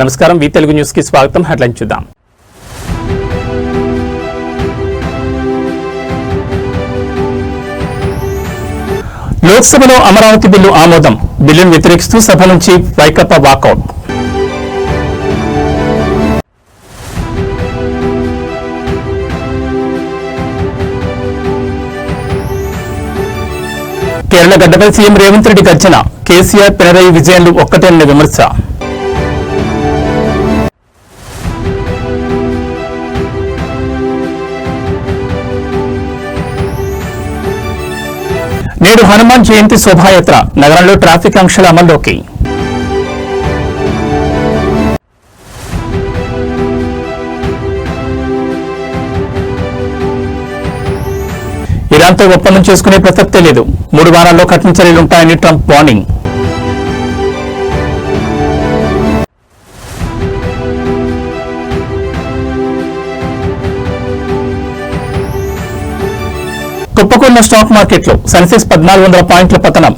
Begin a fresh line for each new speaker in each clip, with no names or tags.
నమస్కారం వి తెలుగు న్యూస్ కి స్వాగతం. హెడ్లైన్ చూద్దాం. లోక్సభలో అమరావతి బిల్లు ఆమోదం. బిల్లును వ్యతిరేకిస్తూ సభ నుంచి వైకాపా వాకౌట్. కేరళ గడ్డపై సీఎం రేవంత్ రెడ్డి గర్జన. కేసీఆర్ పినరయి విజయన్లు ఒక్కటేనని విమర్శ. నేడు హనుమాన్ జయంతి శోభాయాత్ర. నగరంలో ట్రాఫిక్ ఆంక్షల అమల్లోకి. ఇరాన్తో ఒప్పందం చేసుకునే ప్రసక్తే లేదు. 3 వారాల్లో కఠిన చర్యలుంటాయని ట్రంప్ వార్నింగ్. కుప్పకూలిన స్టాక్ మార్కెట్లు. సెన్సెక్స్ 1400 పాయింట్ల పతనం.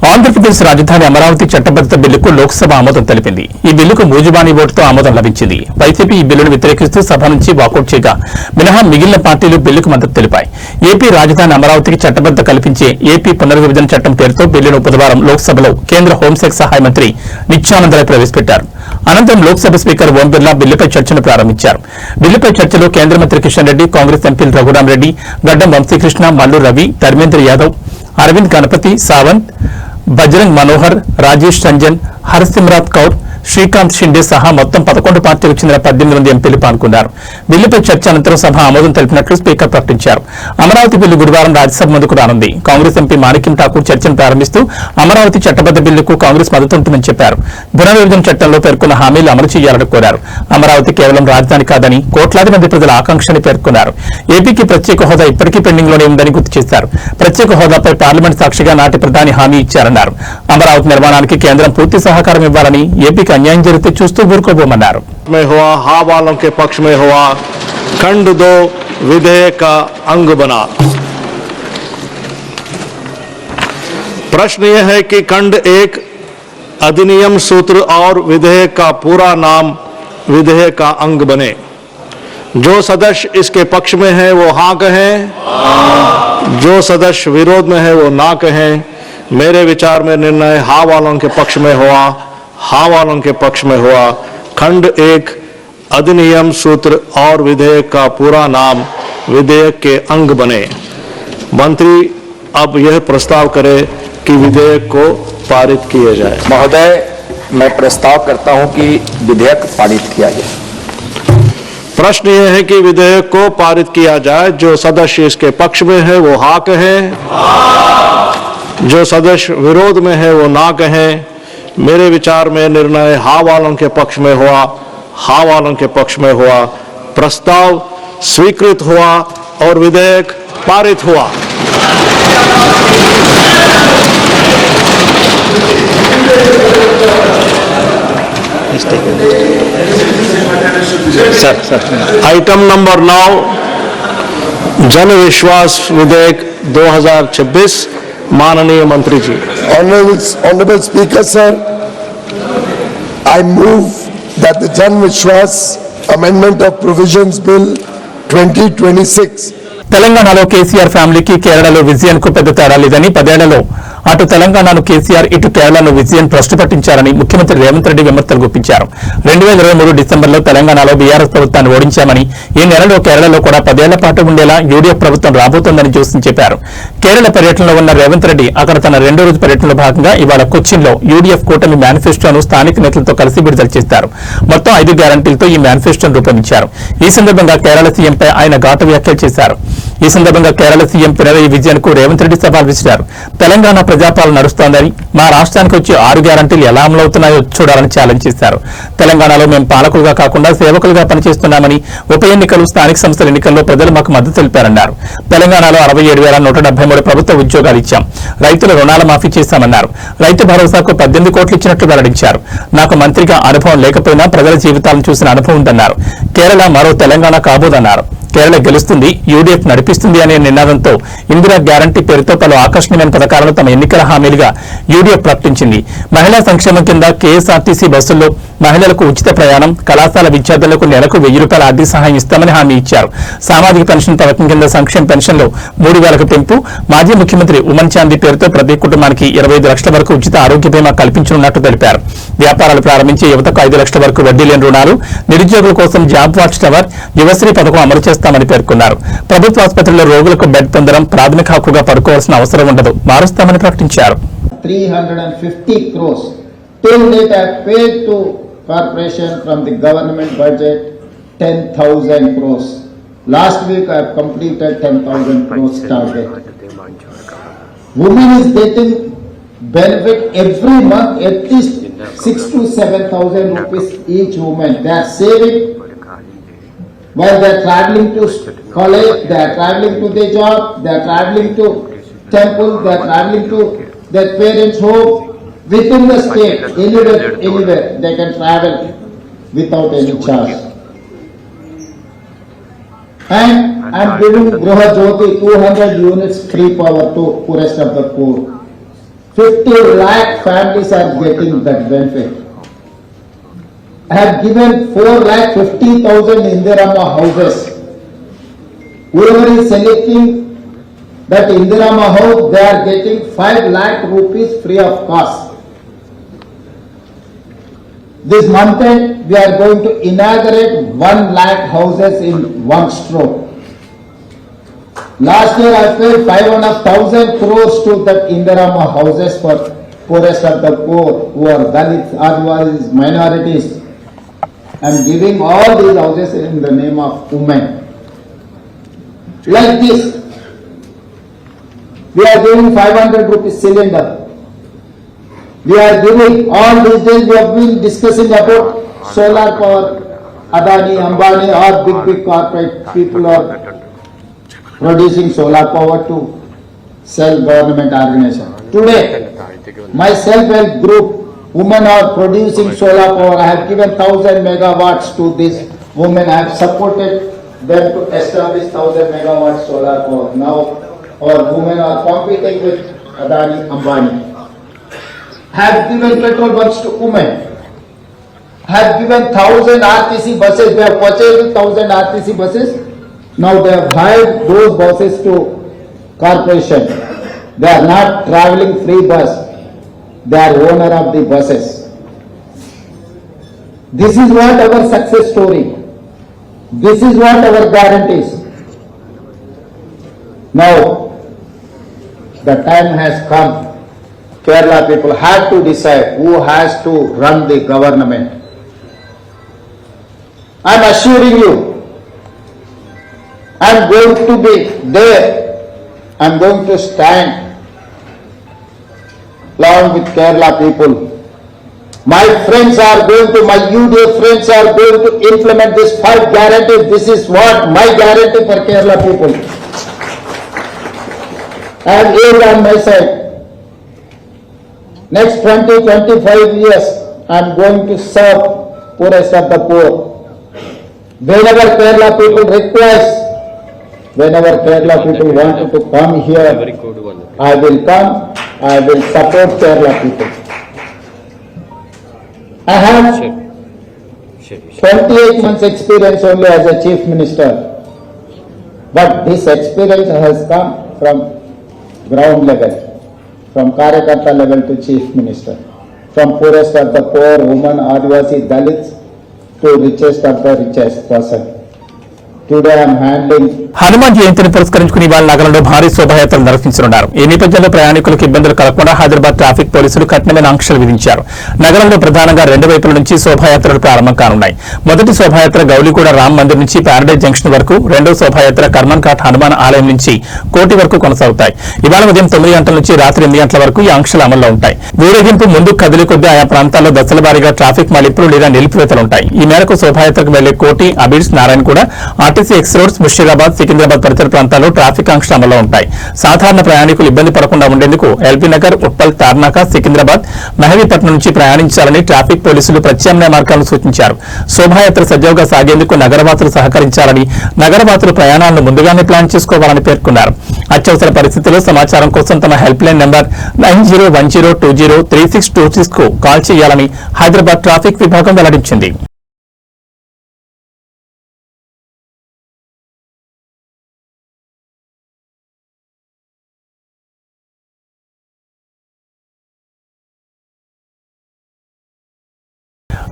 ఆంధ్రప్రదేశ్ రాజధాని అమరావతి చట్టబద్ధత బిల్లుకు లోక్సభ ఆమోదం తెలిపింది. ఈ బిల్లుకు మూజుబానీ ఓటుతో ఆమోదం లభించింది. వైసీపీ ఈ బిల్లును వ్యతిరేకిస్తూ సభ నుంచి వాకౌట్ చేయగా మినహా మిగిలిన పార్టీలు బిల్లుకు మద్దతు తెలిపాయి. ఏపీ రాజధాని అమరావతికి చట్టబద్ధత కల్పించే ఏపీ పునర్విభజన చట్టం పేరుతో బిల్లును బుధవారం లోక్సభలో కేంద్ర హోంశాఖ సహాయ మంత్రి నిత్యానందరాయ్ ప్రవేశపెట్టారు. అనంతరం లోక్సభ స్పీకర్ ఓం బిర్లా బిల్లుపై చర్చను ప్రారంభించారు. బిల్లుపై చర్చలో కేంద్ర మంత్రి కిషన్ రెడ్డి, కాంగ్రెస్ ఎంపీలు రఘురామరెడ్డి, గడ్డం వంశీకృష్ణ, మల్లు రవి, ధర్మేంద్ర యాదవ్, అరవింద్ గణపతి, సావంత్, బజరంగ్ మనోహర్, రాజేష్ రంజన్, హర్సిమ్రాత్ కౌర్, శ్రీకాంత్ షిండే సహా మొత్తం 11 పార్టీలకు చెందిన 18 మంది ఎంపీలు పాల్గొన్నారు. బిల్లుపై చర్చ అనంతరం సభ ఆమోదం తెలిపినట్లు స్పీకర్ ప్రకటించారు. అమరావతి బిల్లు గురువారం రాజ్యసభ ముందుకు రానుంది. కాంగ్రెస్ ఎంపీ మాణిక్యం ఠాకూర్ చర్చను ప్రారంభిస్తూ అమరావతి చట్టబద్ద బిల్లుకు కాంగ్రెస్ మద్దతు ఉంటుందని చెప్పారు. పునర్విభజన చట్టంలో పేర్కొన్న హామీలు అమలు చేయాలని కోరారు. అమరావతి కేవలం రాజధాని కాదని కోట్లాది మంది ప్రజల ఆకాంక్షని పేర్కొన్నారు. ఏపీకి ప్రత్యేక హోదా ఇప్పటికీ పెండింగ్ లోనే ఉందని గుర్తు చేశారు. ప్రత్యేక హోదాపై పార్లమెంట్ సాక్షిగా నాటి ప్రధాని హామీ ఇచ్చారన్నారు. అమరావతి నిర్మాణానికి కేంద్రం పూర్తి సహకారం ఇవ్వాలని, ఏపీకి అన్యాయం జరిగితే చూస్తూ ఊరుకోబోమన్నారు.
हाँ वालों के पक्ष में हुआ, खंड 2 विधेयक का अंग बना। प्रश्न यह है कि खंड 1 अधिनियम सूत्र और विधेयक का पूरा नाम विधेयक का अंग बने। जो सदस्य इसके पक्ष में है वो हाँ कहें, जो सदस्य विरोध में है वो ना कहें। मेरे विचार में निर्णय हाँ वालों के पक्ष में हुआ, हाँ वालों के पक्ष में हुआ। खंड 1 अधिनियम सूत्र और विधेयक का पूरा नाम विधेयक के अंग बने। मंत्री अब यह प्रस्ताव करे कि विधेयक को पारित किया जाए।
महोदय, मैं प्रस्ताव करता हूं कि विधेयक पारित किया जाए।
प्रश्न यह है कि विधेयक को पारित किया जाए। जो सदस्य इसके पक्ष में है वो हाँ कहें, जो सदस्य विरोध में है वो ना कहें। मेरे विचार में निर्णय हाँ वालों के पक्ष में हुआ, हाँ वालों के पक्ष में हुआ। प्रस्ताव स्वीकृत हुआ और विधेयक पारित हुआ। आइटम नंबर 9 जन विश्वास विधेयक 2026। माननीय मंत्री जी।
Honorable Speaker, sir, I move that the Jan Vishwas Amendment of Provisions Bill 2026
తెలంగాణలో కేసీఆర్ ఫ్యామిలీకి కేరళలో విజయన్ కు పెద్ద తేడా లేదని, 10 ఏళ్లలో అటు తెలంగాణను కేసీఆర్, ఇటు కేరళను విజయన్ భ్రష్టు పట్టించారని ముఖ్యమంత్రి రేవంత్ రెడ్డి విమర్శలు గుప్పించారు. 2023 డిసెంబర్లో తెలంగాణలో బీఆర్ఎస్ ప్రభుత్వాన్ని ఓడించామని, ఈ నెలలో కేరళలో కూడా 10 ఏళ్ల పాటు ఉండేలా యూడీఎఫ్ ప్రభుత్వం రాబోతోందని జోస్యం చెప్పారు. కేరళ పర్యటనలో ఉన్న రేవంత్ రెడ్డి అక్కడ తన 2వ రోజు పర్యటనలో భాగంగా ఇవాళ కొచ్చిన్లో యూడీఎఫ్ కూటమి మేనిఫెస్టోను స్థానిక నేతలతో కలిసి విడుదల చేస్తారు. మొత్తం 5 గ్యారంటీలతో ఈ మేనిఫెస్టోను రూపొందించారు. ఈ సందర్భంగా కేరళ సీఎంపై ఆయన ఘాటు వ్యాఖ్యలు చేశారు. ఈ సందర్భంగా కేరళ సీఎం పినరయి విజయన్ కు రేవంత్ రెడ్డి సవాల్ విసిరారు. తెలంగాణ ప్రజాపాలన నడుస్తోందని, మా రాష్ట్రానికి వచ్చి 6 గ్యారంటీలు ఎలా అమలవుతున్నాయో చూడాలని ఛాలెంజ్ చేశారు. తెలంగాణలో మేము పాలకులుగా కాకుండా సేవకులుగా పనిచేస్తున్నామని, ఉప ఎన్నికలు, స్థానిక సంస్థల ఎన్నికల్లో ప్రజలు మాకు మద్దతు తెలిపారన్నారు. తెలంగాణలో 67,173 ప్రభుత్వ ఉద్యోగాలు ఇచ్చాం. రైతుల రుణాల మాఫీ చేశామన్నారు. రైతు భరోసాకు 18 కోట్లు ఇచ్చినట్లు వెల్లడించారు. నాకు మంత్రిగా అనుభవం లేకపోయినా ప్రజల జీవితాలను చూసిన అనుభవం ఉందన్నారు. కేరళ మరో తెలంగాణ కాబోదన్నారు. కేరళ గెలుస్తుంది, యూడీఎఫ్ నడిపిస్తుంది అనే నినాదంతో ఇందిరా గ్యారంటీ పేరుతో పలు ఆకర్షణీయమైన పథకాలను తమ ఎన్నికల హామీలుగా యూడీఎఫ్ ప్రకటించింది. మహిళా సంక్షేమం కింద కేఎస్ఆర్టీసీ బస్సుల్లో మహిళలకు ఉచిత ప్రయాణం, కళాశాల విద్యార్థులకు నెలకు ₹1000 ఆర్థిక సహాయం ఇస్తామని హామీ ఇచ్చారు. సామాజిక పెన్షన్ పథకం కింద సంక్షేమ పెన్షన్లు 3000కు పెంపు, మాజీ ముఖ్యమంత్రి ఉమన్ చాందీ పేరుతో ప్రతి కుటుంబానికి 25 లక్షల వరకు ఉచిత ఆరోగ్య బీమా కల్పించనున్నట్టు తెలిపారు. వ్యాపారాలు ప్రారంభించే యువతకు 5 లక్షల వరకు వడ్డీ లేని రుణాలు, నిరుద్యోగుల కోసం జాబ్ వాచ్ టవర్, యువశ్రీ పథకం అమలు చేస్తామని పేర్కొన్నారు. ప్రభుత్వ ఆసుపత్రుల్లో రోగులకు బెడ్ పొందడం ప్రాథమిక హక్కుగా పడుకోవాల్సిన అవసరం ఉండదు, మారుస్తామని ప్రకటించారు.
350 crores. Till date I have paid to corporation from the government budget 10,000 crores. Last week I have completed 10,000 crores target. Women is getting benefit every month at least 6,000 to 7,000 rupees each woman. They are saving while they are traveling to college, they are traveling to their job, they are traveling to temple, they are traveling to their parents' home. Within the state, anywhere, they can travel without any charge. And I am giving Griha Jyoti 200 units free power to poorest of the poor. 50 lakh families are getting that benefit. I have given 4,50,000 Indirama houses. Whoever is selecting that Indirama house, they are getting 5 lakh rupees free of cost. This month end, we are going to inaugurate 1 lakh houses in one stroke. Last year I paid 5,500 crores to that Indirama houses for poorest of the poor, who are Dalits, Adivasis, minorities. I am giving all these houses in the name of women. Like this, we are giving 500 rupees cylinder. We are giving, all these days we have been discussing about solar power. Adani, Ambani, all big corporate people are producing solar power to sell government organization. Today, my self-help group, women are producing solar power. I have given 1,000 megawatts to this women. I have supported them to establish 1,000 megawatts solar power. Now, our women are competing with Adani, Ambani. Have given petrol bunks to women. Have given 1,000 RTC buses. They have purchased 1,000 RTC buses. Now they have hired those buses to corporation. They are not traveling free bus. They are owner of the buses. This is what our success story. This is what our guarantees. Now, the time has come. Kerala people have to decide who has to run the government. I am assuring you, I am going to be there. I am going to stand along with Kerala people. My friends are going to, my UDF friends are going to implement this 5 guarantees. This is what my guarantee for Kerala people. I am here on my side. Next 20-25 years, I am going to serve poorest of the poor. Whenever Kerala people request, whenever Kerala people want to come here, I will come, I will support Kerala people. I have 28 months experience only as a chief minister, but this experience has come from ground level. From Karyakarta level to chief minister, from poorest of the poor, women, Adivasi, Dalits to richest of the richest person. Today I am handling.
Hanuman జయంతిని పురస్కరించుకుని ఇవాళ నగరంలో భారీ శోభాయాత్రలు నిర్వహించనున్నారు. ఈ నేపథ్యంలో ప్రయాణికులకు ఇబ్బందులు కలగకుండా హైదరాబాద్ ట్రాఫిక్ పోలీసులు కఠినమైన ఆంక్షలు విధించారు. నగరంలో ప్రధానంగా 2 వైపుల నుంచి శోభాయాత్రలు ప్రారంభం కానున్నాయి. మొదటి శోభాయాత్ర గౌలిగూడ రామ్ మందిర్ నుంచి ప్యారడైజ్ జంక్షన్ వరకు, రెండవ శోభాయాత్ర కర్మన్ ఘాట్ హనుమాన్ ఆలయం నుంచి కోటి వరకు కొనసాగుతాయి. ఇవాళ ఉదయం 9 గంటల నుంచి రాత్రి 8 గంటల వరకు ఈ ఆంక్షలు అమల్లో ఉంటాయి. ఊరేగింపు ముందుకు కదిలే కొద్దీ ఆయా ప్రాంతాల్లో దశల వారీగా ట్రాఫిక్ మళ్లింపులు లేదా నిలిపివేతలుంటాయి. ఈ మేరకు శోభాయాత్రకు వెళ్లే కోటి, అబిడ్స్, నారాయణ కూడా RTC X roads, Musheerabad, Secunderabad పరిసర ప్రాంతాల్లో ట్రాఫిక్ ఆంక్షలు అమల్లో ఉంటాయి. సాధారణ ప్రయాణికులు ఇబ్బంది పడకుండా ఉండేందుకు ఎల్బీ నగర్, ఉప్పల్, తార్నాక, సికింద్రాబాద్, మెహదీపట్నం నుంచి ప్రయాణించాలని ట్రాఫిక్ పోలీసులు ప్రత్యామ్నాయ మార్గాలను సూచించారు. శోభాయాత్ర సజావుగా సాగేందుకు నగరవాసులు సహకరించాలని, నగరవాసులు ప్రయాణాలను ముందుగానే ప్లాన్ చేసుకోవాలని పేర్కొన్నారు. అత్యవసర పరిస్థితుల్లో సమాచారం కోసం తమ హెల్ప్ లైన్ నెంబర్ 9010203626 కు కాల్ చేయాలని హైదరాబాద్ ట్రాఫిక్ విభాగం వెల్లడించింది.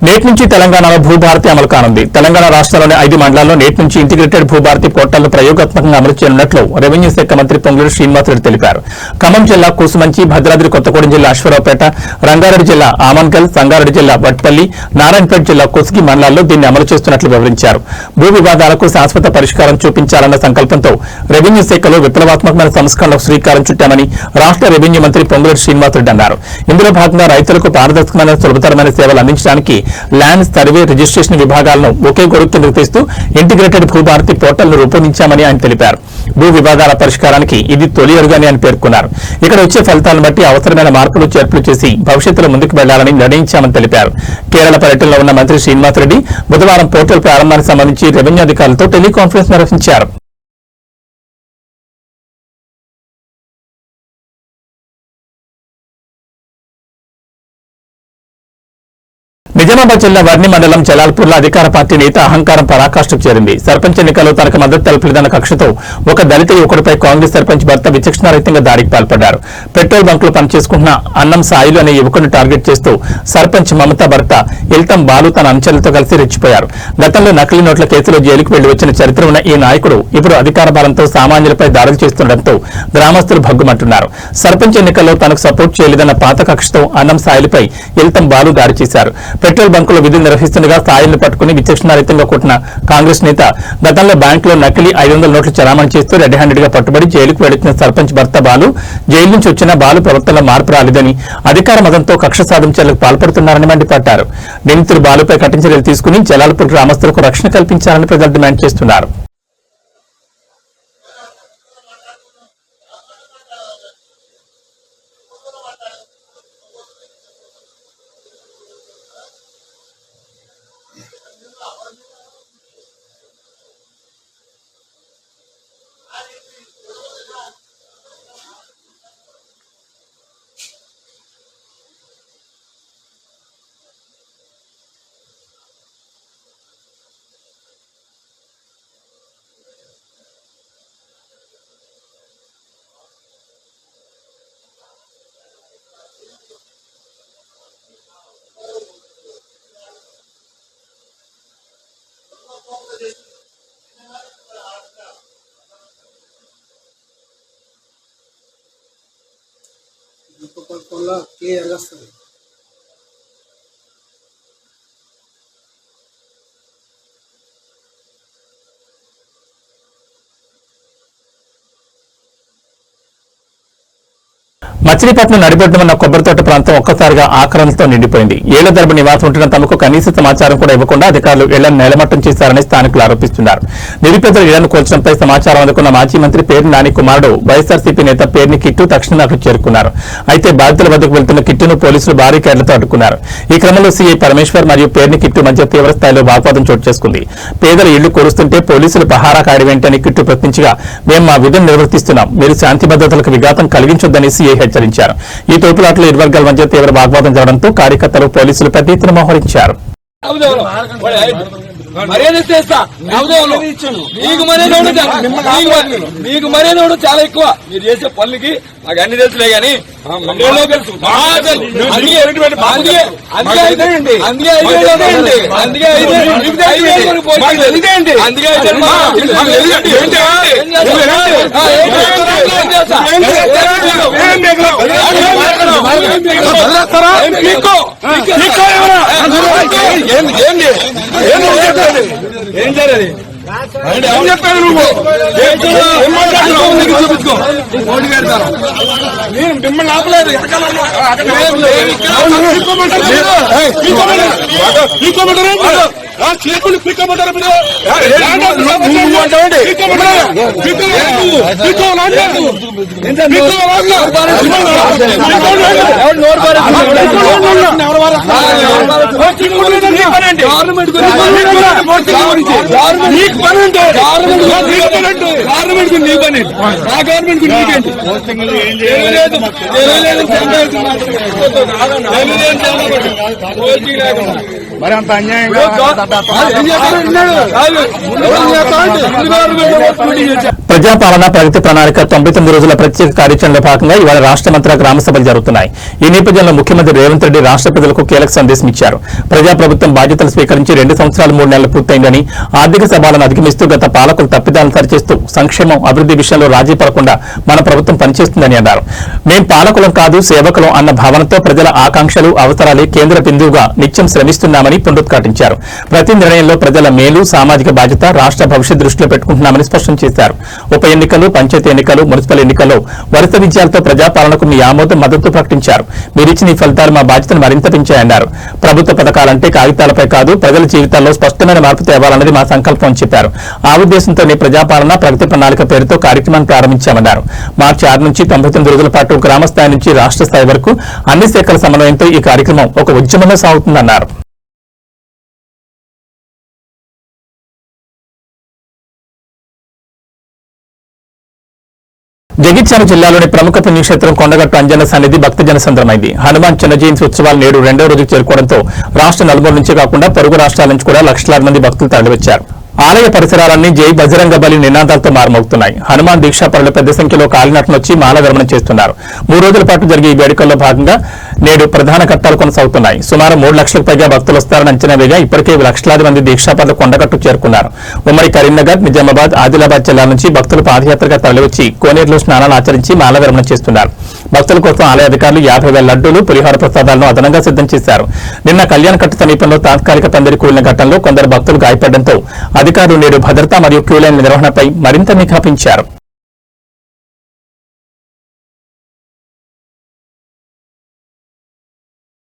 నేటి నుంచి తెలంగాణలో భూభారతి అమలు కానుంది. తెలంగాణ రాష్ట్రంలోని 5 మండలాల్లో నేటి నుంచి ఇంటిగ్రేటెడ్ భూభారతి పోర్టల్ను ప్రయోగాత్మకంగా అమలు చేయనున్నట్లు రెవెన్యూ శాఖ మంత్రి పొంగులేటి శ్రీనివాసరెడ్డి తెలిపారు. ఖమ్మం జిల్లా కూసుమంచి, భద్రాద్రి కొత్తగూడెం జిల్లా అశ్వరావుపేట, రంగారెడ్డి జిల్లా ఆమన్గల్, సంగారెడ్డి జిల్లా వట్పల్లి, నారాయణపేట జిల్లా కొస్గి మండలాల్లో దీన్ని అమలు చేస్తున్నట్లు వివరించారు. భూ వివాదాలకు శాశ్వత పరిష్కారం చూపించాలన్న సంకల్పంతో రెవెన్యూ శాఖలో విప్లవాత్మకమైన సంస్కరణలకు శ్రీకారం చుట్టామని రాష్ట్ర రెవెన్యూ మంత్రి పొంగులేటి శ్రీనివాసరెడ్డి అన్నారు. ఇందులో భాగంగా రైతులకు పారదర్శకమైన, సులభతరమైన సేవలు అందించడానికి ల్యాండ్ సర్వే, రిజిస్ట్రేషన్ విభాగాలను ఒకే గొడుగు కిందకు తీస్తూ ఇంటిగ్రేటెడ్ భూభారతి పోర్టల్ ను రూపొందించామని ఆయన తెలిపారు. భూ వివాదాల పరిష్కారానికి ఇది తొలి అడుగని ఆయన పేర్కొన్నారు. ఇక్కడ వచ్చే ఫలితాలను బట్టి అవసరమైన మార్పులు, చేర్పులు చేసి భవిష్యత్తులో ముందుకు వెళ్లాలని నిర్ణయించామని తెలిపారు. కేరళ పర్యటనలో ఉన్న మంత్రి శ్రీనివాసరెడ్డి బుధవారం పోర్టల్ ప్రారంభానికి సంబంధించి రెవెన్యూ అధికారులతో టెలికాన్ఫరెన్స్ నిర్వహించారు. నిజామాబాద్ జిల్లా వర్ణి మండలం జలాల్పూర్లో అధికార పార్టీ నేత అహంకారం పరాకాష్ఠకు చేరింది. సర్పంచ్ ఎన్నికల్లో తనకు మద్దతు తెలపలేదన్న కక్షతో ఒక దళిత యువకుడిపై కాంగ్రెస్ సర్పంచ్ భర్త విచక్షణారహితంగా దాడికి పాల్పడ్డారు. పెట్రోల్ బంకులో పనిచేసుకుంటున్న అన్నం సాయిలు అనే యువకుడిని టార్గెట్ చేస్తూ సర్పంచ్ మమత భర్త ఇల్తం బాలు తన అనుచరులతో కలిసి రెచ్చిపోయారు. గతంలో నకిలీ నోట్ల కేసులో జైలుకు వెళ్లి వచ్చిన చరిత్ర ఉన్న ఈ నాయకుడు ఇప్పుడు అధికార బలంతో సామాన్యులపై దాడులు చేస్తుండటంతో గ్రామస్తులు భగ్గుమంటున్నారు. సర్పంచ్ ఎన్నికల్లో తనకు సపోర్ట్ చేయలేదన్న పాత కక్షతో అన్నం సాయిలపై ఇల్తం బాలు దాడి చేశారు. పెట్రోల్ బంకులో విధులు నిర్వహిస్తుండగా సాయిల్ని పట్టుకుని విచక్షణారహితంగా కొట్టిన కాంగ్రెస్ నేత గతంలో బ్యాంకులో నకిలీ 500 నోట్లు చలామణి చేస్తూ రెడ్ హ్యాండెడ్ గా పట్టుబడి జైలుకు వెళుతున్న సర్పంచ్ భర్త బాలు జైలు నుంచి వచ్చిన బాలు ప్రవర్తనలో మార్పు రాలేదని, అధికార మతంతో కక్ష సాధించేందుకు పాల్పడుతున్నారని మండిపడ్డారు. నిందితులు బాలుపై కఠిన చర్యలు తీసుకుని జలాల్పూర్ గ్రామస్తులకు రక్షణ కల్పించాలని ప్రజలు డిమాండ్ చేస్తున్నారు.
క్లియర్గా వస్తుంది.
మచిలీపట్నం నడిబొడ్డున ఉన్న కొబ్బరితోట ప్రాంతం ఒక్కసారిగా ఆక్రమణతో నిండిపోయింది. ఏళ్ల తరబడి నివాసం ఉంటున్న తమకు కనీస సమాచారం కూడా ఇవ్వకుండా అధికారులు ఇళ్లను నేలమట్టం చేశారని స్థానికులు ఆరోపిస్తున్నారు. నిరుపేదల ఇళ్లను కూల్చడంపై సమాచారం అందుకున్న మాజీ మంత్రి పేర్ని నాని కుమారుడు వైఎస్ఆర్సీపీ నేత పేర్ని కిట్టు తక్షణమే అక్కడికి చేరుకున్నారు. అయితే బాధితుల వద్దకు వెళ్తున్న కిట్టును పోలీసులు భారీ కేడలతో అడ్డుకున్నారు. ఈ క్రమంలో సీఐ పరమేశ్వర్ మరియు పేర్ని కిట్టు మధ్య తీవ్ర స్థాయిలో వాగ్వాదం చోటు చేసుకుంది. పేదల ఇళ్లు కూరుస్తుంటే పోలీసులు పహారా కాయడమేంటని కిట్టు ప్రశ్నించగా, మేము మా విధులను నిర్వర్తిస్తున్నాం, మీరు శాంతి భద్రతలకు విఘాతం కలిగించొద్దని సీఐ హెచ్చరించారు. ఈ తోపులాటలో ఇరు వర్గాల మధ్య తీవ్ర వాగ్వాదం జరగడంతో కార్యకర్తలు పోలీసులు పెద్ద ఎత్తున మోహరించారు.
మీకు మర్యాద చాలా ఎక్కువ. మీరు చేసే పనులకి నాకు అన్ని తెలుసులే గానీ ఏం చేయాలి? ఏం చెప్పాను నువ్వు? ఏం మాట్లాడుతున్నావు? నీకు చూపించుకో. ఓటు పెడతాను. నేను మిమ్మల్ని ఆపలేదు. చేతులు పిక్కమంటారు ఇప్పుడు. నీకు పని అంటే గవర్నమెంట్ నీ పని, ఆ గవర్నమెంట్ నీకేంటి?
మరి అంత అన్యాయం
ప్రజాపాలన ప్రగతి ప్రణాళిక 99 రోజుల ప్రత్యేక కార్యాచరణలో భాగంగా ఇవాళ రాష్ట్రమంతా గ్రామ సభలు జరుగుతున్నాయి. ఈ నేపథ్యంలో ముఖ్యమంత్రి రేవంత్ రెడ్డి రాష్ట్ర ప్రజలకు కీలక సందేశం ఇచ్చారు. ప్రజాప్రభుత్వం బాధ్యతలు స్వీకరించి 2 సంవత్సరాలు 3 నెలలు పూర్తయిందని, ఆర్థిక సవాళ్లను అధిగమిస్తూ గత పాలకులు తప్పిదాలను సరిచేస్తూ సంక్షేమం అభివృద్ధి విషయంలో రాజీ పడకుండా మన ప్రభుత్వం పనిచేస్తుందని అన్నారు. మేం పాలకులం కాదు సేవకులం అన్న భావనతో ప్రజల ఆకాంక్షలు అవసరాలే కేంద్ర బిందువుగా నిత్యం శ్రమిస్తున్నామని పునరుద్ఘాటించారు. ప్రతి నిర్ణయంలో ప్రజల మేలు సామాజిక బాధ్యత రాష్ట్ర భవిష్యత్ దృష్టిలో పెట్టుకుంటున్నామని స్పష్టం చేశారు. ఉప ఎన్నికలు పంచాయతీ ఎన్నికలు మున్సిపల్ ఎన్నికల్లో వరుస విజయాలతో ప్రజాపాలనకు మీ ఆమోదం మద్దతు ప్రకటించారు. మీరిచ్చిన ఈ ఫలితాలు మా బాధ్యతను మరింత పెంచాయన్నారు. ప్రభుత్వ పథకాలంటే కాగితాలపై కాదు ప్రజల జీవితాల్లో స్పష్టమైన మార్పు తేవాలన్నది మా సంకల్పం అని చెప్పారు. ఆ ఉద్దేశంతోనే ప్రజాపాలన ప్రగతి ప్రణాళిక పేరుతో కార్యక్రమాన్ని ప్రారంభించామన్నారు. మార్చి 6 నుంచి 99 రోజుల పాటు గ్రామ స్థాయి నుంచి రాష్ట్ర స్థాయి వరకు అన్ని శాఖల సమన్వయంతో ఈ కార్యక్రమం ఒక ఉద్యమంలో సాగుతుందన్నారు. జగిత్యాల జిల్లాలోని ప్రముఖ పుణ్యక్షేత్రం కొండగట్టు అంజన్న సన్నిధి భక్తజన సంద్రమైంది. హనుమాన్ చిన్న జయంతి ఉత్సవాలు నేడు 2వ రోజుకు చేరుకోవడంతో రాష్ట్ర నలుమూల నుంచే కాకుండా పొరుగు రాష్ట్రాల నుంచి కూడా లక్షలాది మంది భక్తులు తరలివచ్చారు. ఆలయ పరిసరాలన్నీ జై బజరంగ బలి నినాదాలతో మారుమోగుతున్నాయి. హనుమాన్ దీక్షాపరులు పెద్ద సంఖ్యలో కాలినట్లు వచ్చి మాలగమన చేస్తున్నారు. 3 రోజుల పాటు జరిగే ఈ వేడుకల్లో భాగంగా నేడు ప్రధాన ఘట్టాలు కొనసాగుతున్నాయి. సుమారు 3 లక్షలకు పైగా భక్తులు వస్తారని అంచనా వేగా ఇప్పటికే లక్షలాది మంది దీక్షాపరులు కొండగట్టు చేరుకున్నారు. ఉమ్మడి కరీంనగర్, నిజామాబాద్, ఆదిలాబాద్ జిల్లాల నుంచి భక్తులు పాదయాత్రగా తరలివచ్చి కోనేరులో స్నానాలు ఆచరించి మాలవిరమణ చేస్తున్నారు. భక్తుల కోసం ఆలయ అధికారులు 50,000 లడ్డూలు పులిహోర ప్రసాదాలను అదనంగా సిద్ధం చేశారు. నిన్న కళ్యాణకట్ట సమీపంలో తాత్కాలిక పందిరి కూలిన ఘటనలో కొందరు భక్తులు గాయపడడంతో అధికారులు నేడు భద్రత మరియు క్యూలైన్ నిర్వహణపై మరింత నిఘా పెంచారు.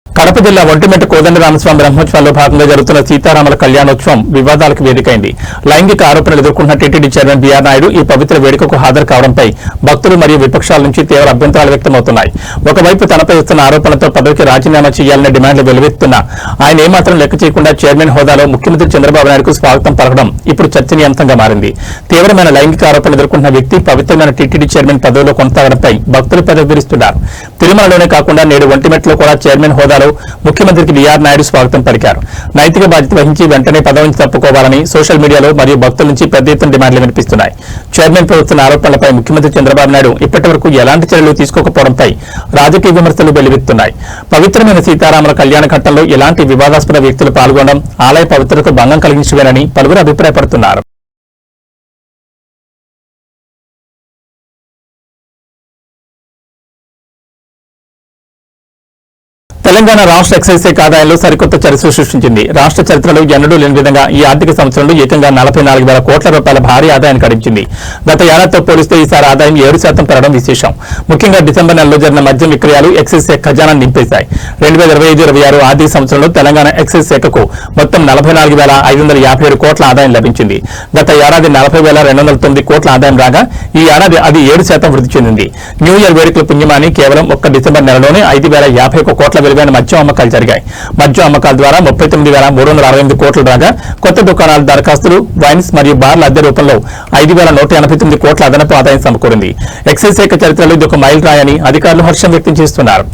కడప జిల్లా ఒంటిమిట్ట కోదండరామస్వామి బ్రహ్మోత్సవాల్లో భాగంగా జరుగుతున్న సీతారాముల కళ్యాణోత్సవం వివాదాలకు వేదికైంది. లైంగిక ఆరోపణలు ఎదుర్కొంటున్న టీటీడీ చైర్మన్ బీఆర్ నాయుడు ఈ పవిత్ర వేడుకకు హాజరు కావడంపై భక్తులు మరియు విపక్షాల నుంచి తీవ్ర అభ్యంతరాలు వ్యక్తమవుతున్నాయి. ఒకవైపు తనపై వస్తున్న ఆరోపణలతో పదవికి రాజీనామా చేయాలనే డిమాండ్లు వెలువెత్తున్నా ఆయన ఏమాత్రం లెక్క చేయకుండా చైర్మన్ హోదాలో ముఖ్యమంత్రి చంద్రబాబు నాయుడుకు స్వాగతం పలకడం ఇప్పుడు చర్చనీయాంశంగా మారింది. తీవ్రమైన లైంగిక ఆరోపణలు ఎదుర్కొంటున్న వ్యక్తి పవిత్రమైన టీటీడీ చైర్మన్ పదవిలో కొనసాగడంపై భక్తులు పెదవిరుస్తున్నారు. తిరుమలలోనే కాకుండా నేడు ఒంటిమిట్టలో కూడా చైర్మన్ హోదాలో ముఖ్యమంత్రికి బీఆర్ నాయుడు స్వాగతం పలికారు. నైతిక బాధ్యత వహించి వెంటనే పదవి నుంచి తప్పుకోవాలని సోషల్ మీడియాలో మరియు భక్తుల నుంచి పెద్ద ఎత్తున డిమాండ్లు వినిపిస్తున్నాయి. చైర్మన్ ప్రభుత్వ ఆరోపణలపై ముఖ్యమంత్రి చంద్రబాబు నాయుడు ఇప్పటి వరకు ఎలాంటి చర్యలు తీసుకోకపోవడంపై రాజకీయ విమర్శలు వెల్లువెత్తున్నాయి. పవిత్రమైన సీతారాముల కళ్యాణ ఘట్టంలో ఎలాంటి వివాదాస్పద వ్యక్తులు పాల్గొనడం ఆలయ పవిత్రతకు భంగం కలిగించవేనని పలువురు అభిప్రాయపడుతున్నారు. తెలంగాణ రాష్ట్ర ఎక్సైజ్ శాఖ ఆదాయంలో సరికొత్త చరిత్ర సృష్టించింది. రాష్ట్ర చరిత్రలో ఎన్నడూ లేని విధంగా ఈ ఆర్థిక సంవత్సరంలో ఏకంగా 44,000 కోట్ల రూపాయల భారీ ఆదాయాన్ని గడించింది. గత ఏడాదితో పోలిస్తే ఈసారి ఆదాయం 7% పెరగడం విశేషం. ముఖ్యంగా డిసెంబర్ నెలలో జరిగిన మద్యం విక్రయాలు ఎక్సైజ్ శాఖ ఖజానాన్ని నింపేశాయి. 2025-26 ఆర్థిక సంవత్సరంలో తెలంగాణ ఎక్సైజ్ శాఖకు మొత్తం 44,557 కోట్ల ఆదాయం లభించింది. గత ఏడాది 40,209 కోట్ల ఆదాయం రాగా ఈ ఏడాది అది 7% వృద్ధి చెందింది. న్యూ ఇయర్ వేడుకల పుణ్యమాని కేవలం ఒక్క డిసెంబర్ నెలలోనే 5,051 కోట్ల విలువైన మద్యం అమ్మకాలు జరిగాయి. మద్యం అమ్మకాల ద్వారా 39,368 కోట్లు రాగా కొత్త దుకాణాల దరఖాస్తులు, వైన్స్ మరియు బార్ల అద్దె రూపంలో 5,189 కోట్ల అదనపు ఆదాయం సమకూరింది. ఎక్సైజ్ శాఖ చరిత్రలో ఇది ఒక మైల్ రాయని అధికారులు హర్షం వ్యక్తం చేస్తున్నారు.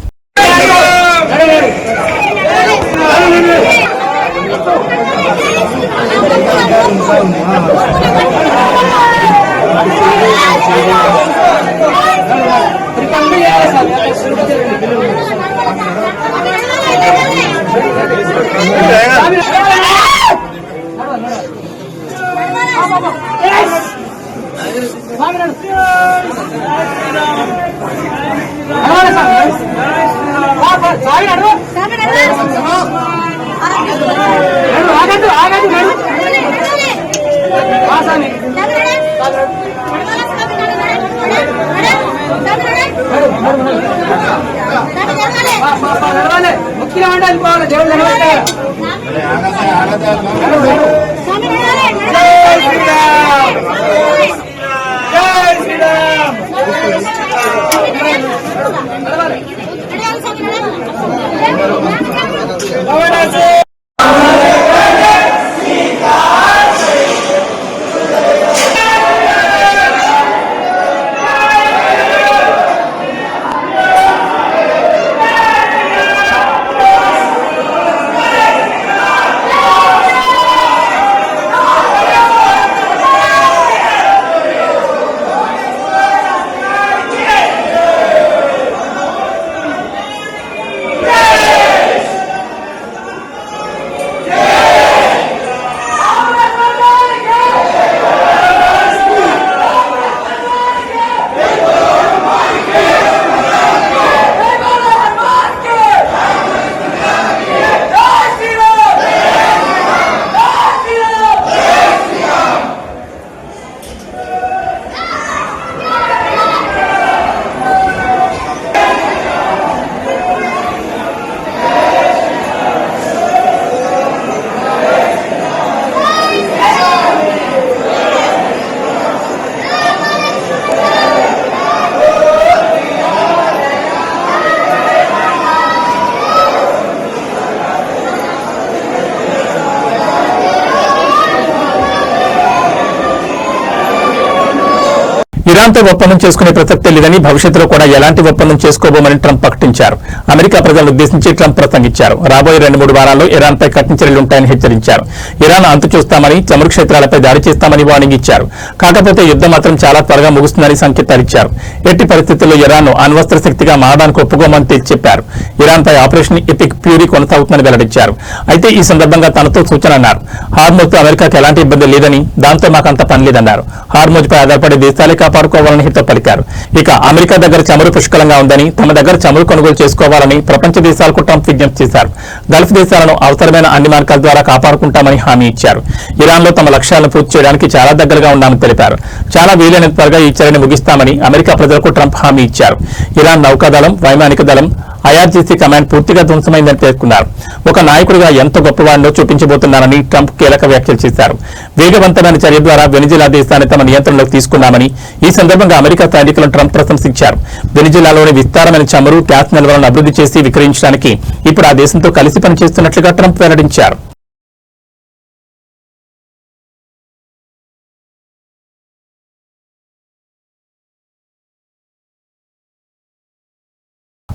ఇరాన్తో ఒప్పందం చేసుకునే ప్రసక్తే లేదని భవిష్యత్తులో కూడా ఎలాంటి ఒప్పందం చేసుకోబోమని ట్రంప్ ప్రకటించారు. అమెరికా ప్రజలను ఉద్దేశించి ట్రంప్ ప్రసంగించారు. రాబోయే 2-3 వారాల్లో ఇరాన్పై కఠిన చర్యలుంటాయని హెచ్చరించారు. ఇరాన్ అంతు చూస్తామని, చమురు క్షేత్రాలపై దాడి చేస్తామని వార్నింగ్ ఇచ్చారు. కాకపోతే యుద్ధం మాత్రం చాలా త్వరగా ముగుస్తుందని సంకేతాలిచ్చారు. ఎట్టి పరిస్థితుల్లో ఇరాన్ను అణ్వస్త్ర శక్తిగా మారడానికి ఒప్పుకోమని తేల్చి చెప్పారు. ఇరాన్పై ఆపరేషన్ ఎపిక్ ఫ్యూరీ కొనసాగుతుందని వెల్లడించారు. అయితే ఈ సందర్భంగా తనతో సూచన అన్నారు. హార్మోజ్తో అమెరికాకు ఎలాంటి ఇబ్బంది లేదని, దాంతో మాకంత పని లేదన్నారు. హార్మోజ్పై ఆధారపడే దేశాలే కాపాడుకోవాలని హితో పలికారు. ఇక అమెరికా దగ్గర చమురు పుష్కలంగా ఉందని, తమ దగ్గర చమురు కొనుగోలు చేసుకోవాలని ప్రపంచ దేశాలకు ట్రంప్ విజ్ఞప్తి చేశారు. గల్ఫ్ దేశాలను అవసరమైన అన్ని మార్గాల ద్వారా కాపాడుకుంటామని హామీ ఇచ్చారు. ఇరాన్లో తమ లక్ష్యాలను పూర్తి చేయడానికి చాలా దగ్గరగా ఉన్నామని తెలిపారు. చాలా వీలైనంత త్వరగా ఈ చర్యను ముగిస్తామని అమెరికా ప్రజలకు ట్రంప్ హామీ ఇచ్చారు. ఇరాన్ నౌకాదళం, వైమానిక దళం, ఐఆర్జీసీ కమాండ్ పూర్తిగా ధ్వంసమైందని పేర్కొన్నారు. ఒక నాయకుడిగా ఎంత గొప్పవాడినో చూపించబోతున్నారని ట్రంప్ కీలక వ్యాఖ్యలు చేశారు. వేగవంతమైన చర్య ద్వారా వెనిజులా దేశాన్ని తమ నియంత్రణలోకి తీసుకున్నామని, ఈ సందర్భంగా అమెరికా సైనికులను ట్రంప్ ప్రశంసించారు. వెనిజులాలోని విస్తారమైన చమురు, గ్యాస్ నిల్వలను అభివృద్ధి చేసి విక్రయించడానికి ఇప్పుడు ఆ దేశంతో కలిసి పనిచేస్తున్నట్లుగా ట్రంప్ వెల్లడించారు.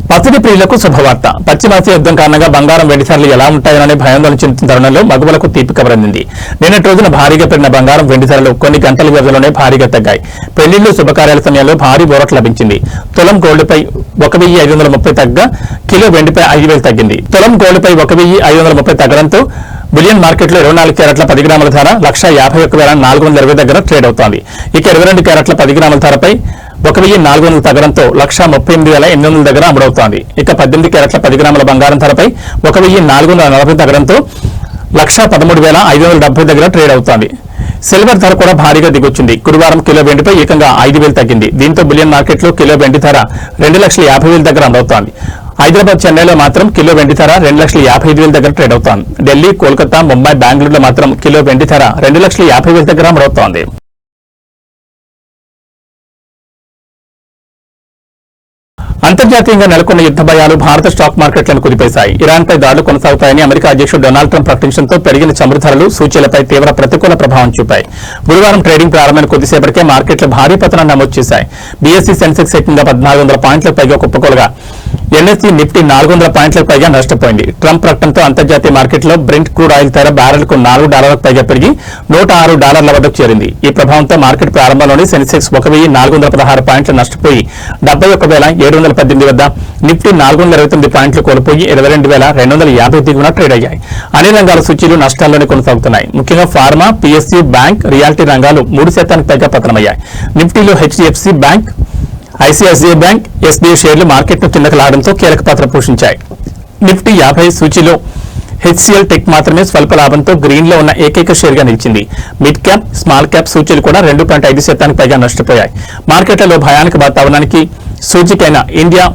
పసిడి ప్రియులకు శుభవార్త. పశ్చిమాసియా యుద్ధం కారణంగా బంగారం, వెండి ధరలు ఎలా ఉంటాయోననే భయాందోళన చెందుతున్న తరుణంలో మగువలకు తీపి కబరందింది. నిన్నటి రోజున భారీగా పెరిగిన బంగారం, వెండి ధరలు కొన్ని గంటల వ్యవధిలోనే భారీగా తగ్గాయి. పెళ్లిళ్లు, శుభకార్యాల సమయంలో భారీ బోరట్ లభించింది. తులం గోల్డ్పై 1530 తగ్గ కిలో వెండిపై 5000 తగ్గింది. తులం గోల్డ్పై 1530 తగ్గడంతో బులియన్ మార్కెట్లో 24 క్యారెట్ల 10 గ్రాముల ధర 1,51,420 దగ్గర ట్రేడ్ అవుతోంది. ఇక 22 క్యారెట్ల 10 గ్రాముల ధరపై 1,400 తగ్గడంతో 1,38,800 దగ్గర అమ్ముడవుతోంది. ఇక 18 క్యారెట్ల 10 గ్రాముల బంగారం ధరపై 1,440 తగ్గడంతో 1,13,570 దగ్గర ట్రేడ్ అవుతోంది. సిల్వర్ ధర కూడా భారీగా దిగొచ్చింది. గురువారం కిలో వెండిపై ఏకంగా 5,000 తగ్గింది. దీంతో బులియన్ మార్కెట్లో కిలో వెండి ధర 2,50,000 దగ్గర అమ్ముడవుతోంది. హైదరాబాద్, చెన్నైలో మాత్రం కిలో వెండి ధర 2,55,000 దగ్గర ట్రేడ్ అవుతోంది. ఢిల్లీ, కోల్కతా, ముంబై, బెంగళూరులో మాత్రం కిలో వెండి ధర 2,50,000 దగ్గర అమ్ముడవుతోంది. అంతర్జాతీయంగా నెలకొన్న యుద్ధ భయాలు భారత స్టాక్ మార్కెట్లను కుదిపేశాయి. ఇరాన్పై దాడులు కొనసాగుతాయని అమెరికా అధ్యక్షుడు డొనాల్డ్ ట్రంప్ ప్రకటించడంతో పెరిగిన చమురు ధరలు సూచీలపై తీవ్ర ప్రతికూల ప్రభావం చూపాయి. గురువారం ట్రేడింగ్ ప్రారంభమైన కొద్దిసేపటికే మార్కెట్లు భారీ పతనం నమోదు చేశాయి. బీఎస్సీ సెన్సెక్స్ ఏకంగా 1,400 పాయింట్లకు పైగా కుప్పకూలగా ఎన్ఎస్సీ నిఫ్టీ 400 పాయింట్లకు పైగా నష్టపోయింది. ట్రంప్ ప్రకటనతో అంతర్జాతీయ మార్కెట్లో బ్రెంట్ క్రూడ్ ఆయిల్ ధర బ్యారెల్కు $4 పైగా పెరిగి $106 వద్దకు చేరింది. ఈ ప్రభావంతో మార్కెట్ ప్రారంభంలోనే సెన్సెక్స్ 1,416 పాయింట్లు నష్టపోయి 71,718 వద్ద, నిఫ్టీ 429 పాయింట్లు కోల్పోయి 22,250 దిగువన ట్రేడ్ అయ్యాయి. అన్ని రంగాల సూచీలు నష్టాల్లోనే కొనసాగుతున్నాయి. ముఖ్యంగా ఫార్మా, పీఎస్యూ, బ్యాంక్, రియాలిటీ రంగాలు 3% పైగా పతనమయ్యాయి. నిఫ్టీలో HDFC bank, ICICI bank, SBI షేర్లు మార్కెట్ను కిందకు లాగడంతో కీలక పాత్ర పోషించాయి. నిఫ్టీ 50 సూచీలో హెచ్సిఎల్ టెక్ మాత్రమే స్వల్ప లాభంతో గ్రీన్ లో ఉన్న ఏకైక షేర్ గా నిలిచింది. మిడ్ క్యాప్, స్మాల్ క్యాప్ సూచీలు కూడా 2.5% పైగా నష్టపోయాయి. మార్కెట్లలో భయానక వాతావరణానికి సూచికైన ఇండియా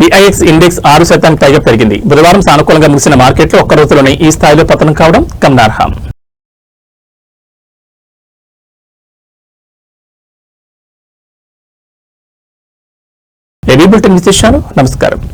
బిఐఎక్స్ ఇండెక్స్ 6% పైగా పెరిగింది. బుధవారం సానుకూలంగా ముగిసిన మార్కెట్లో ఒక్క రోజులోనే ఈ స్థాయిలో పతనం కావడం గమనార్హం. ఏబీ బులెటిన్ విశేషాలు. నమస్కారం.